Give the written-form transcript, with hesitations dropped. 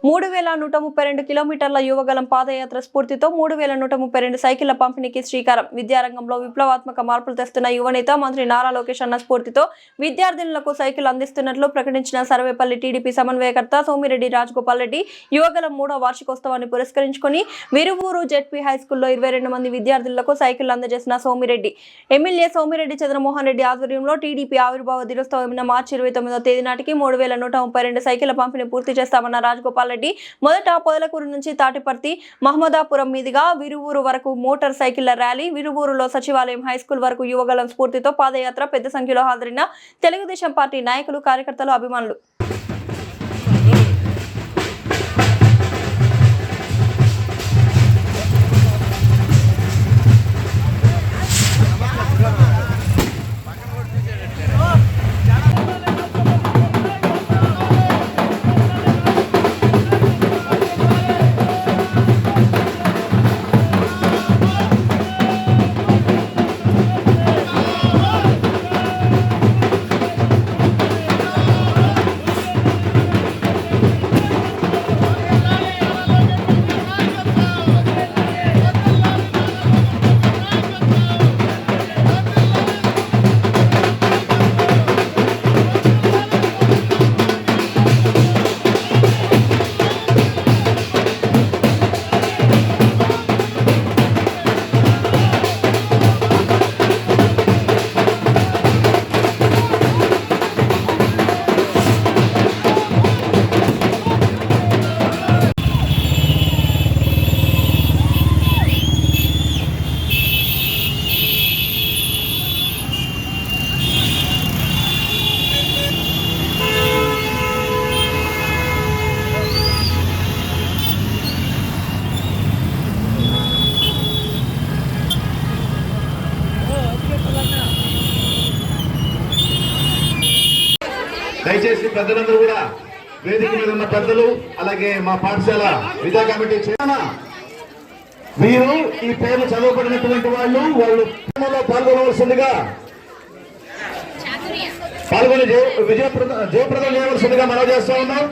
3132 కిలోమీటర్ల యువగలం పాదయాత్ర స్ఫూర్తితో 3132 సైకిళ్ల పంపిణీకి శ్రీకారం. విద్యారంగంలో విప్లవాత్మక మార్పులు తెస్తున్న యువనేత మంత్రి నారా లోకేష్ అన్న స్ఫూర్తితో విద్యార్థినులకు సైకిల్ అందిస్తున్నట్లు ప్రకటించిన సర్వేపల్లి టీడీపీ సమన్వయకర్త సోమిరెడ్డి రాజగోపాల్ రెడ్డి యువగలం 3వ వార్షికోత్సవాన్ని పురస్కరించుకుని విరువూరు జెడ్పీ హైస్కూల్లో 22 మంది విద్యార్థులకు సైకిల్ అందజేసిన సోమిరెడ్డి ఎమ్మెల్యే సోమిరెడ్డి చంద్రమోహన్ రెడ్డి ఆధ్వర్యంలో టీడీపీ ఆవిర్భావ దినోత్సవం మార్చి 29వ తేదీ నాటికి 3132 సైకిళ్ల పంపిణీ పూర్తి చేస్తామన్న రాజగోపాల్ రెడ్డి మొదట పొదలకూరు నుంచి తాటిపర్తి మహమ్మదాపురం మీదుగా విరువూరు వరకు మోటార్ సైకిళ్ల ర్యాలీ, విరువూరులో సచివాలయం హైస్కూల్ వరకు యువగలం స్ఫూర్తితో పాదయాత్ర పెద్ద సంఖ్యలో హాజరైన తెలుగుదేశం పార్టీ నాయకులు, కార్యకర్తలు, అభిమానులు. దయచేసి పెద్దలందరూ కూడా వేదిక మీద ఉన్న పెద్దలు, అలాగే మా పాఠశాల విద్యా కమిటీ వీరు ఈ పేర్లు చదవబడినటువంటి వాళ్ళు పాల్గొనవలసిందిగా జయప్రదం చేయవలసిందిగా మనం చేస్తా ఉన్నాం.